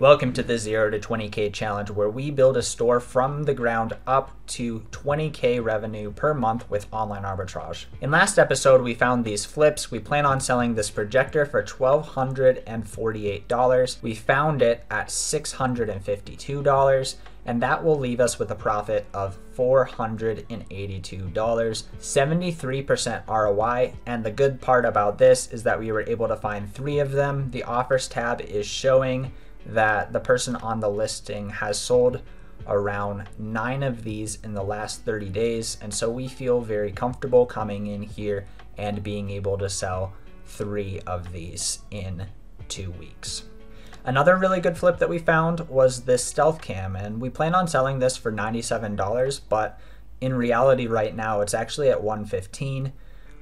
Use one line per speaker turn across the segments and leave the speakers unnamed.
Welcome to the 0 to 20K challenge, where we build a store from the ground up to 20K revenue per month with online arbitrage. In last episode, we found these flips. We plan on selling this projector for $1,248. We found it at $652, and that will leave us with a profit of $482, 73% ROI. And the good part about this is that we were able to find 3 of them. The offers tab is showing that the person on the listing has sold around 9 of these in the last 30 days. And so we feel very comfortable coming in here and being able to sell 3 of these in 2 weeks. Another really good flip that we found was this stealth cam, and we plan on selling this for $97, but in reality right now it's actually at $115.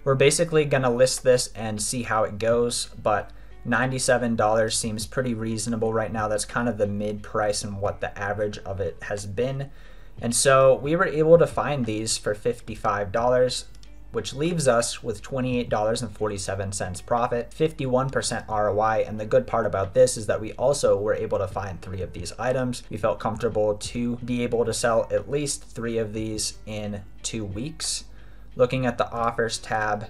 We're basically gonna list this and see how it goes, but $97 seems pretty reasonable right now. That's kind of the mid price and what the average of it has been. And so we were able to find these for $55, which leaves us with $28.47 profit, 51% ROI. And the good part about this is that we also were able to find 3 of these items. We felt comfortable to be able to sell at least 3 of these in 2 weeks. Looking at the offers tab,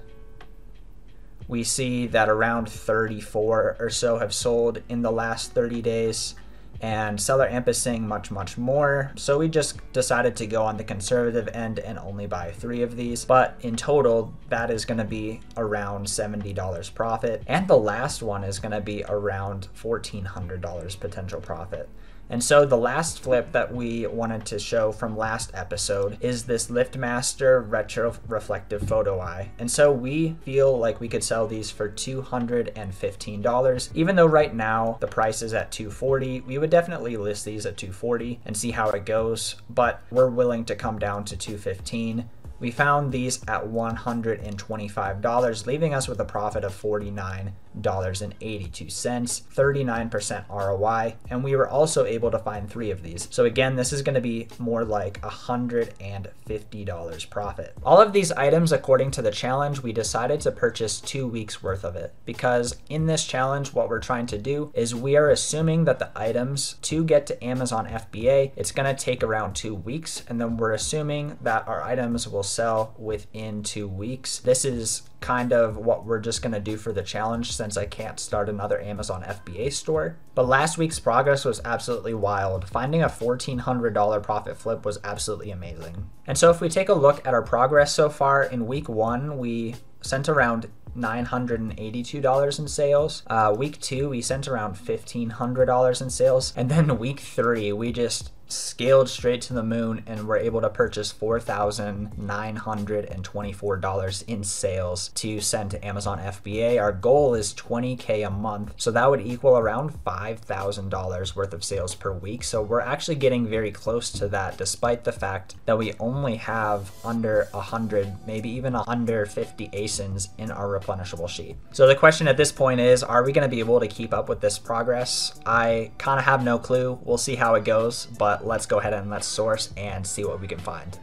we see that around 34 or so have sold in the last 30 days, and seller amp is saying much more. So we just decided to go on the conservative end and only buy 3 of these. But in total, that is gonna be around $70 profit. And the last one is gonna be around $1,400 potential profit. And so the last flip that we wanted to show from last episode is this LiftMaster Retro Reflective Photo Eye. And so we feel like we could sell these for $215. Even though right now the price is at $240, we would definitely list these at $240 and see how it goes, but we're willing to come down to $215. We found these at $125, leaving us with a profit of $49.82, 39% ROI, and we were also able to find 3 of these. So again, this is gonna be more like $150 profit. All of these items, according to the challenge, we decided to purchase 2 weeks worth of it, because in this challenge, what we're trying to do is we are assuming that the items to get to Amazon FBA, it's gonna take around 2 weeks, and then we're assuming that our items will sell within 2 weeks. This is kind of what we're just gonna do for the challenge, since I can't start another Amazon FBA store. But last week's progress was absolutely wild. Finding a $1,400 profit flip was absolutely amazing. And so if we take a look at our progress so far, in week 1, we sent around $982 in sales. Week 2, we sent around $1,500 in sales. And then week 3, we just scaled straight to the moon and were able to purchase $4,924 in sales to send to Amazon FBA. Our goal is 20K a month, so that would equal around $5,000 worth of sales per week. So we're actually getting very close to that, despite the fact that we only have under 100, maybe even under 50 ASINs in our replenishable sheet. So the question at this point is, are we going to be able to keep up with this progress? I kind of have no clue. We'll see how it goes, but let's go ahead and let's source and see what we can find.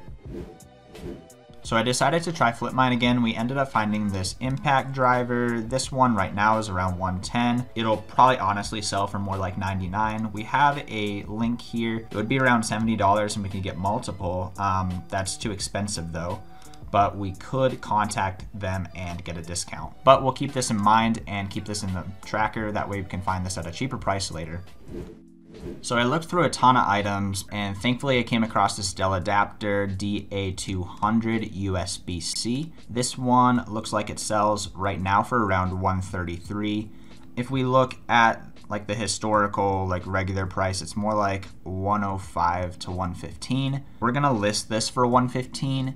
So I decided to try flip mine again. We ended up finding this impact driver. This one right now is around 110. It'll probably honestly sell for more like 99. We have a link here. It would be around $70 and we could get multiple. That's too expensive though, but we could contact them and get a discount. But we'll keep this in mind and keep this in the tracker. That way we can find this at a cheaper price later. So I looked through a ton of items, and thankfully I came across this Dell adapter DA200 USB-C. This one looks like it sells right now for around $133. If we look at like the historical like regular price, it's more like $105 to $115. We're gonna list this for $115,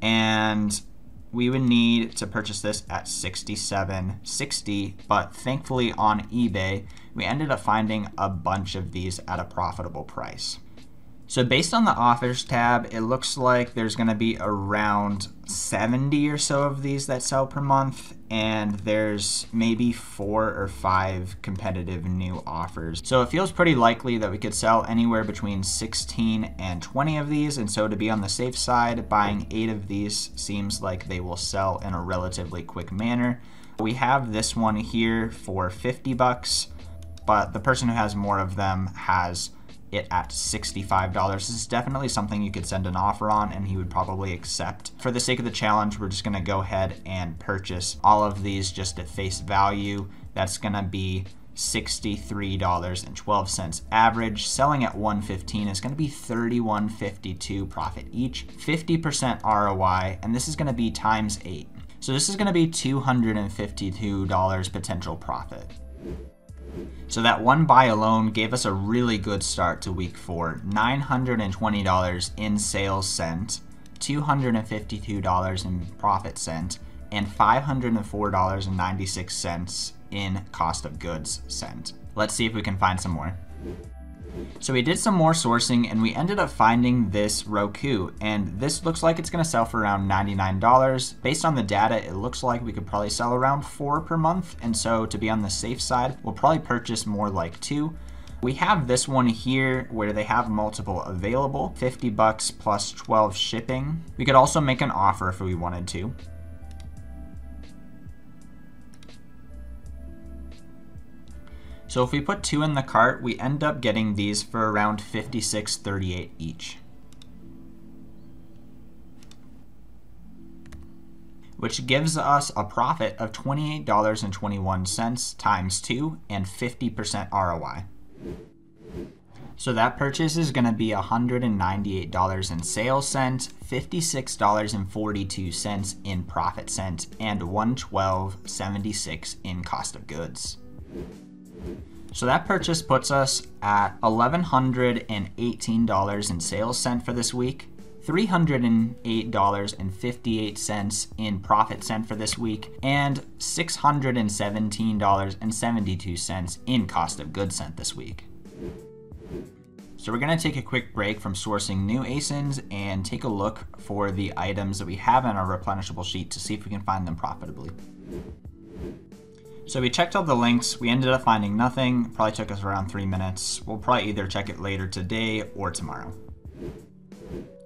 and we would need to purchase this at $67.60, but thankfully on eBay, we ended up finding a bunch of these at a profitable price. So based on the offers tab, it looks like there's gonna be around 70 or so of these that sell per month, and there's maybe 4 or 5 competitive new offers. So it feels pretty likely that we could sell anywhere between 16 and 20 of these, and so to be on the safe side, buying 8 of these seems like they will sell in a relatively quick manner. We have this one here for $50. but the person who has more of them has it at $65. This is definitely something you could send an offer on and he would probably accept. For the sake of the challenge, we're just gonna go ahead and purchase all of these just at face value. That's gonna be $63.12 average. Selling at $115 is gonna be $31.52 profit each, 50% ROI, and this is gonna be times 8. So this is gonna be $252 potential profit. So that one buy alone gave us a really good start to week 4. $920 in sales sent, $252 in profit sent, and $504.96 in cost of goods sent. Let's see if we can find some more. So we did some more sourcing and we ended up finding this Roku, and this looks like it's gonna sell for around $99. Based on the data, it looks like we could probably sell around 4 per month, and so to be on the safe side, we'll probably purchase more like 2. We have this one here where they have multiple available, $50 plus 12 shipping. We could also make an offer if we wanted to. So if we put 2 in the cart, we end up getting these for around $56.38 each, which gives us a profit of $28.21 times 2 and 50% ROI. So that purchase is gonna be $198 in sales sent, $56.42 in profit sent, and $112.76 in cost of goods. So that purchase puts us at $1,118 in sales sent for this week, $308.58 in profit sent for this week, and $617.72 in cost of goods sent this week. So we're gonna take a quick break from sourcing new ASINs and take a look for the items that we have in our replenishable sheet to see if we can find them profitably. So we checked all the links, we ended up finding nothing, probably took us around 3 minutes. We'll probably either check it later today or tomorrow.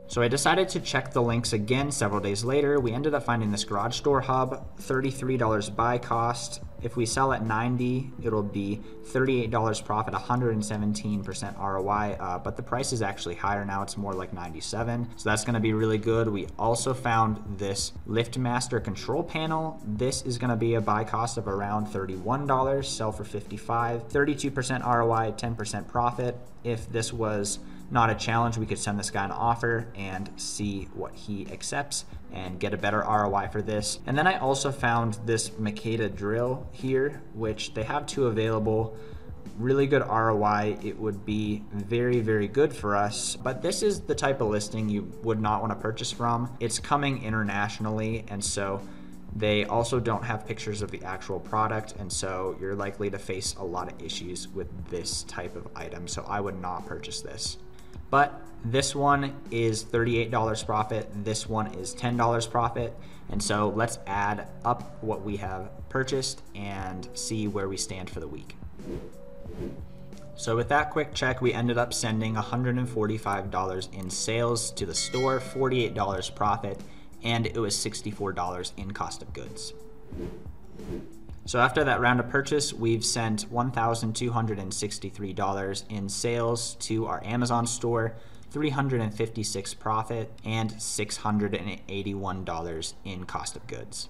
So I decided to check the links again several days later. We ended up finding this garage door hub, $33 buy cost. If we sell at 90, it'll be $38 profit, 117% ROI, but the price is actually higher now. It's more like 97. So that's gonna be really good. We also found this LiftMaster control panel. This is gonna be a buy cost of around $31, sell for $55, 32% ROI, 10% profit. If this was not a challenge, we could send this guy an offer and see what he accepts and get a better ROI for this. And then I also found this Makeda drill here, which they have 2 available. Really good ROI. It would be very, very good for us, but this is the type of listing you would not want to purchase from. It's coming internationally, and so they also don't have pictures of the actual product, and so you're likely to face a lot of issues with this type of item, so I would not purchase this. But this one is $38 profit, this one is $10 profit, and so let's add up what we have purchased and see where we stand for the week. So with that quick check, we ended up sending $145 in sales to the store, $48 profit, and it was $64 in cost of goods. So after that round of purchase, we've sent $1,263 in sales to our Amazon store, $356 profit, and $681 in cost of goods.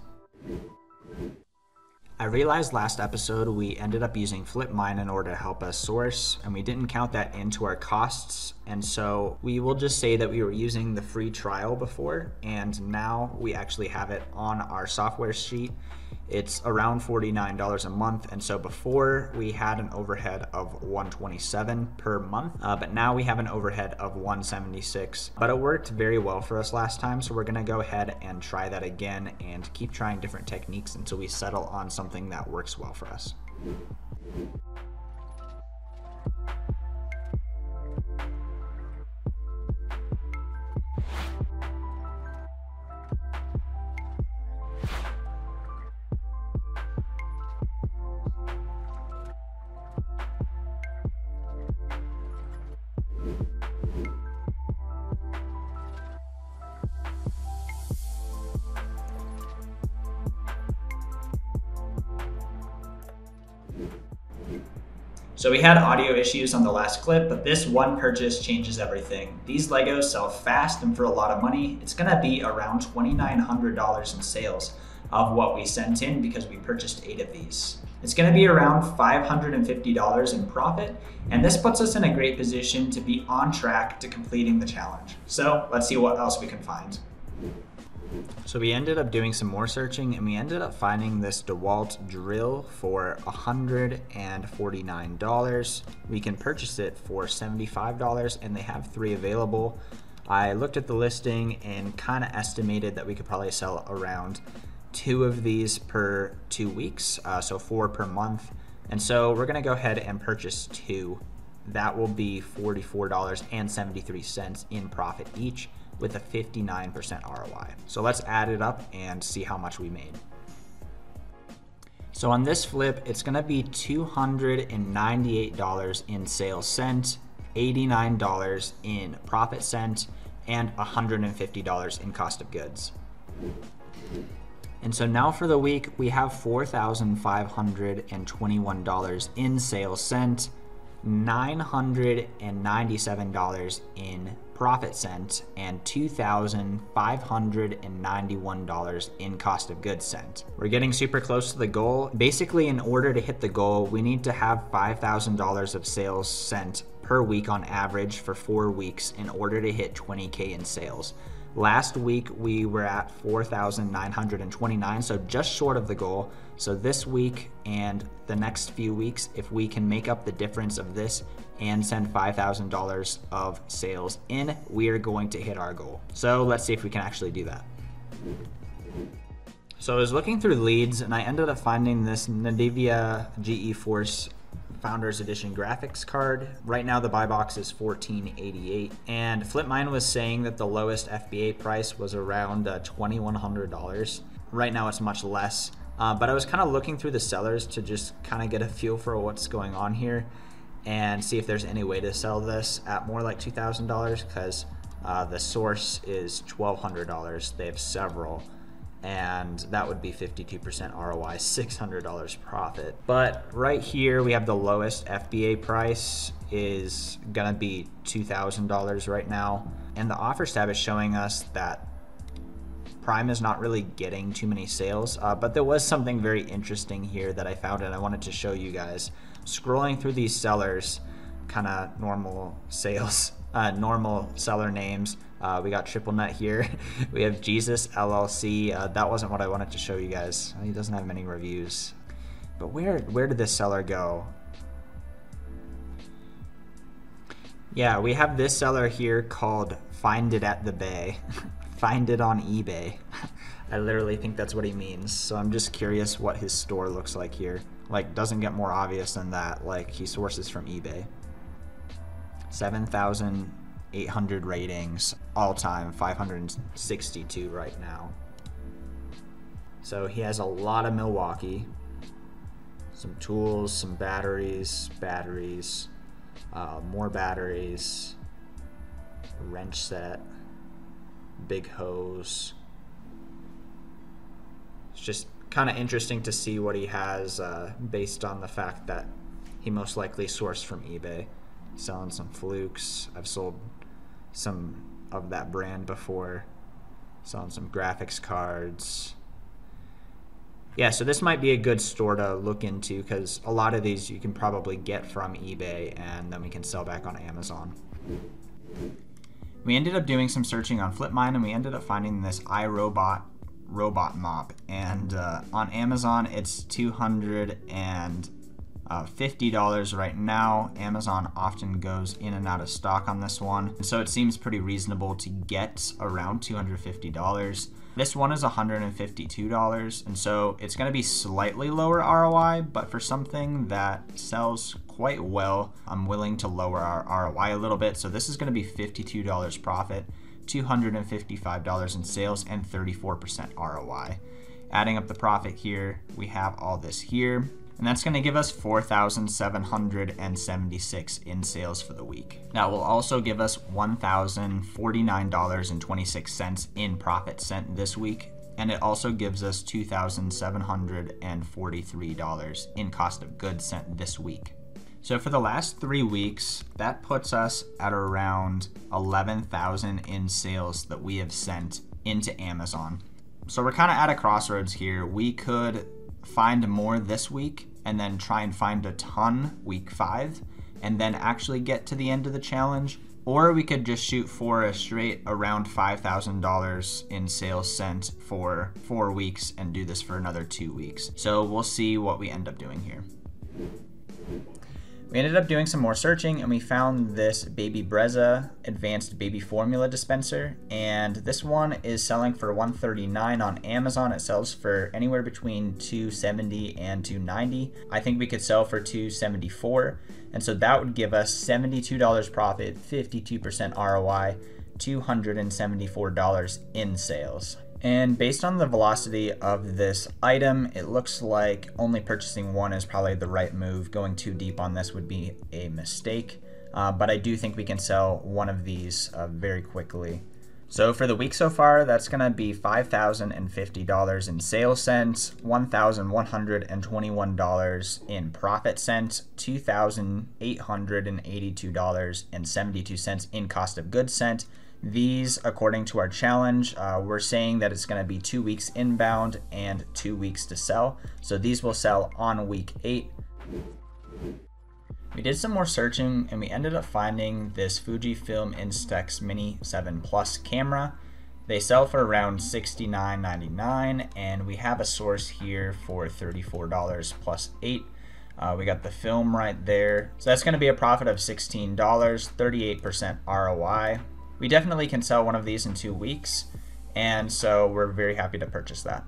I realized last episode we ended up using FlipMine in order to help us source, and we didn't count that into our costs, and so we will just say that we were using the free trial before, and now we actually have it on our software sheet. It's around $49 a month, and so before we had an overhead of $127 per month, but now we have an overhead of $176. But it worked very well for us last time, so we're gonna go ahead and try that again and keep trying different techniques until we settle on something that works well for us. So we had audio issues on the last clip, but this one purchase changes everything. These Legos sell fast and for a lot of money. It's gonna be around $2,900 in sales of what we sent in because we purchased 8 of these. It's gonna be around $550 in profit, and this puts us in a great position to be on track to completing the challenge. So let's see what else we can find. So we ended up doing some more searching, and we ended up finding this DeWalt drill for $149. We can purchase it for $75, and they have 3 available. I looked at the listing and kind of estimated that we could probably sell around 2 of these per 2 weeks, so 4 per month. And so we're gonna go ahead and purchase 2. That will be $44.73 in profit each, with a 59% ROI. So let's add it up and see how much we made. So on this flip, it's gonna be $298 in sales cent, $89 in profit cent, and $150 in cost of goods. And so now for the week, we have $4,521 in sales cent, $997 in profit cent, and $2,591 in cost of goods cent. We're getting super close to the goal. Basically, in order to hit the goal, we need to have $5,000 of sales cent per week on average for 4 weeks in order to hit 20K in sales. Last week, we were at 4,929, so just short of the goal. So this week and the next few weeks, if we can make up the difference of this and send $5,000 of sales in, we are going to hit our goal. So let's see if we can actually do that. So I was looking through leads and I ended up finding this NVIDIA GeForce Founders Edition graphics card. Right now the buy box is $1488, and Flipmine was saying that the lowest FBA price was around $2,100. Right now it's much less, but I was kind of looking through the sellers to just kind of get a feel for what's going on here and see if there's any way to sell this at more like $2,000, because the source is $1,200. They have several, and that would be 52% ROI, $600 profit. But right here we have the lowest FBA price is gonna be $2,000 right now, and the offers tab is showing us that Prime is not really getting too many sales, but there was something very interesting here that I found and I wanted to show you guys. Scrolling through these sellers, kind of normal sales, normal seller names. We got Triple Nut here. We have Jesus LLC. That wasn't what I wanted to show you guys. He doesn't have many reviews. But where did this seller go? Yeah, we have this seller here called Find It at the Bay. Find it on eBay. I literally think that's what he means. So I'm just curious what his store looks like here. Like, doesn't get more obvious than that. Like, he sources from eBay. 7,800 ratings, all time, 562 right now. So he has a lot of Milwaukee. Some tools, some batteries, more batteries, wrench set, big hose. It's just kind of interesting to see what he has based on the fact that he most likely sourced from eBay. Selling some Flukes. I've sold some of that brand before. Selling some graphics cards. Yeah, so this might be a good store to look into because a lot of these you can probably get from eBay and then we can sell back on Amazon. We ended up doing some searching on Flipmine and we ended up finding this iRobot robot mop, and on Amazon it's $250 right now. Amazon often goes in and out of stock on this one, so it seems pretty reasonable to get around $250. This one is $152, and so it's going to be slightly lower ROI, but for something that sells quite well, I'm willing to lower our ROI a little bit. So this is going to be $52 profit, $255 in sales, and 34% ROI. Adding up the profit here, we have all this here, and that's going to give us $4,776 in sales for the week. That will also give us $1,049.26 in profit cent this week, and it also gives us $2,743 in cost of goods cent this week. So for the last 3 weeks, that puts us at around 11,000 in sales that we have sent into Amazon. So we're kind of at a crossroads here. We could find more this week and then try and find a ton week 5 and then actually get to the end of the challenge. Or we could just shoot for a straight around $5,000 in sales sent for 4 weeks and do this for another 2 weeks. So we'll see what we end up doing here. We ended up doing some more searching and we found this baby brezza advanced baby formula dispenser, and this one is selling for $139 on Amazon. It sells for anywhere between $270 and $290. I think we could sell for $274, and so that would give us $72 profit, 52% ROI, $274 in sales. And based on the velocity of this item, it looks like only purchasing one is probably the right move. Going too deep on this would be a mistake, but I do think we can sell one of these very quickly. So for the week so far, that's gonna be $5,050 in sales sent, $1,121 in profit sent, $2,882.72 in cost of goods sent. These, according to our challenge, we're saying that it's going to be 2 weeks inbound and 2 weeks to sell. So these will sell on week 8. We did some more searching and we ended up finding this Fujifilm Instax Mini 7 Plus camera. They sell for around $69.99 and we have a source here for $34 plus 8. We got the film right there. So that's going to be a profit of $16, 38% ROI. We definitely can sell one of these in 2 weeks, and so we're very happy to purchase that.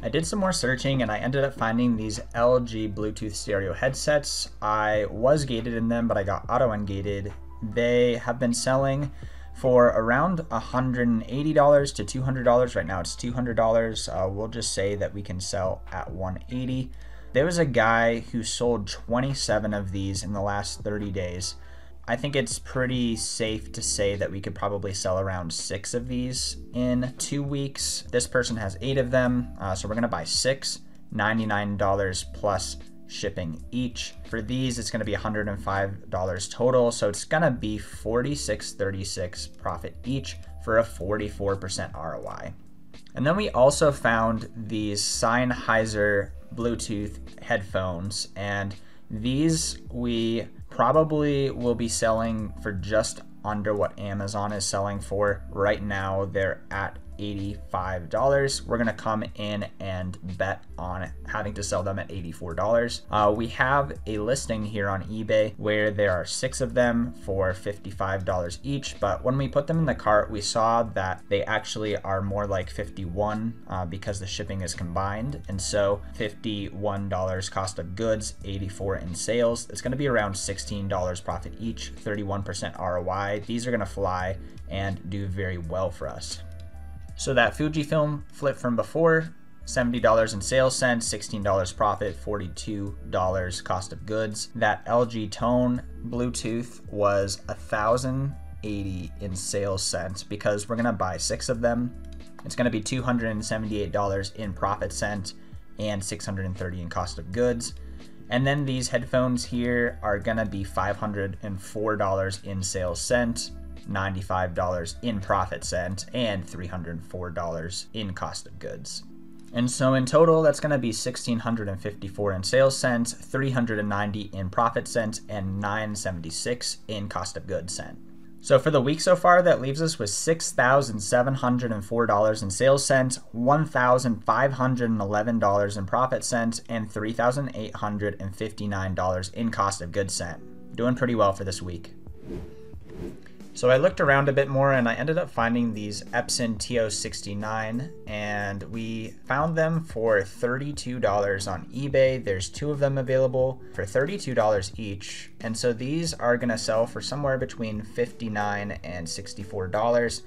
I did some more searching and I ended up finding these LG Bluetooth stereo headsets. I was gated in them, but I got auto ungated. They have been selling for around $180 to $200. Right now it's $200. We'll just say that we can sell at $180. There was a guy who sold 27 of these in the last 30 days. I think it's pretty safe to say that we could probably sell around 6 of these in 2 weeks. This person has 8 of them, so we're gonna buy 6, $99 plus shipping each. For these, it's gonna be $105 total, so it's gonna be $46.36 profit each for a 44% ROI. And then we also found these Sennheiser Bluetooth headphones, and these we probably will be selling for just under what Amazon is selling for. Right now, they're at $85. We're gonna come in and bet on having to sell them at $84. We have a listing here on eBay where there are 6 of them for $55 each, but when we put them in the cart, we saw that they actually are more like $51 because the shipping is combined, and so $51 cost of goods, $84 in sales. It's gonna be around $16 profit each, 31% ROI. These are gonna fly and do very well for us. So that Fujifilm flip from before, $70 in sales sent, $16 profit, $42 cost of goods. That LG Tone Bluetooth was $1,080 in sales sent because we're gonna buy 6 of them. It's gonna be $278 in profit sent and $630 in cost of goods. And then these headphones here are gonna be $504 in sales sent, $95 in profit sent, and $304 in cost of goods. And so in total, that's going to be $1,654 in sales sent, $390 in profit sent, and $976 in cost of goods sent. So for the week so far, that leaves us with $6,704 in sales sent, $1,511 in profit sent, and $3,859 in cost of goods sent. Doing pretty well for this week. So I looked around a bit more and I ended up finding these Epson TO69, and we found them for $32 on eBay. There's 2 of them available for $32 each, and so these are gonna sell for somewhere between $59 and $64.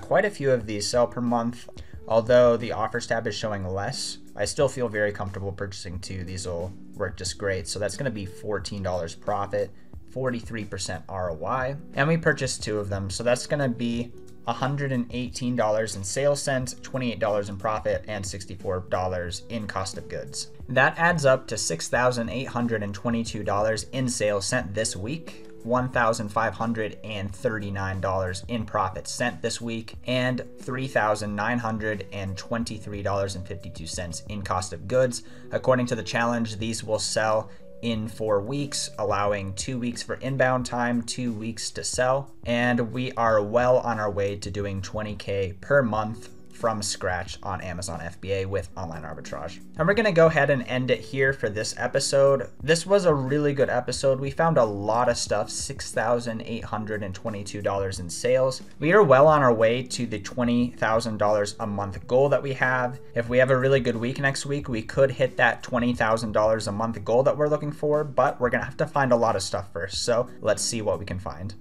Quite a few of these sell per month. Although the offers tab is showing less, I still feel very comfortable purchasing 2. These will work just great. So that's gonna be $14 profit, 43% ROI, and we purchased 2 of them, so that's gonna be $118 in sales cents, $28 in profit, and $64 in cost of goods. That adds up to $6,822 in sales sent this week, $1,539 in profit sent this week, and $3,923.52 in cost of goods. According to the challenge, these will sell in 4 weeks, allowing 2 weeks for inbound time, 2 weeks to sell. And we are well on our way to doing 20K per month from scratch on Amazon FBA with online arbitrage. And we're gonna go ahead and end it here for this episode. This was a really good episode. We found a lot of stuff, $6,822 in sales. We are well on our way to the $20,000 a month goal that we have. If we have a really good week next week, we could hit that $20,000 a month goal that we're looking for, but we're gonna have to find a lot of stuff first. So let's see what we can find.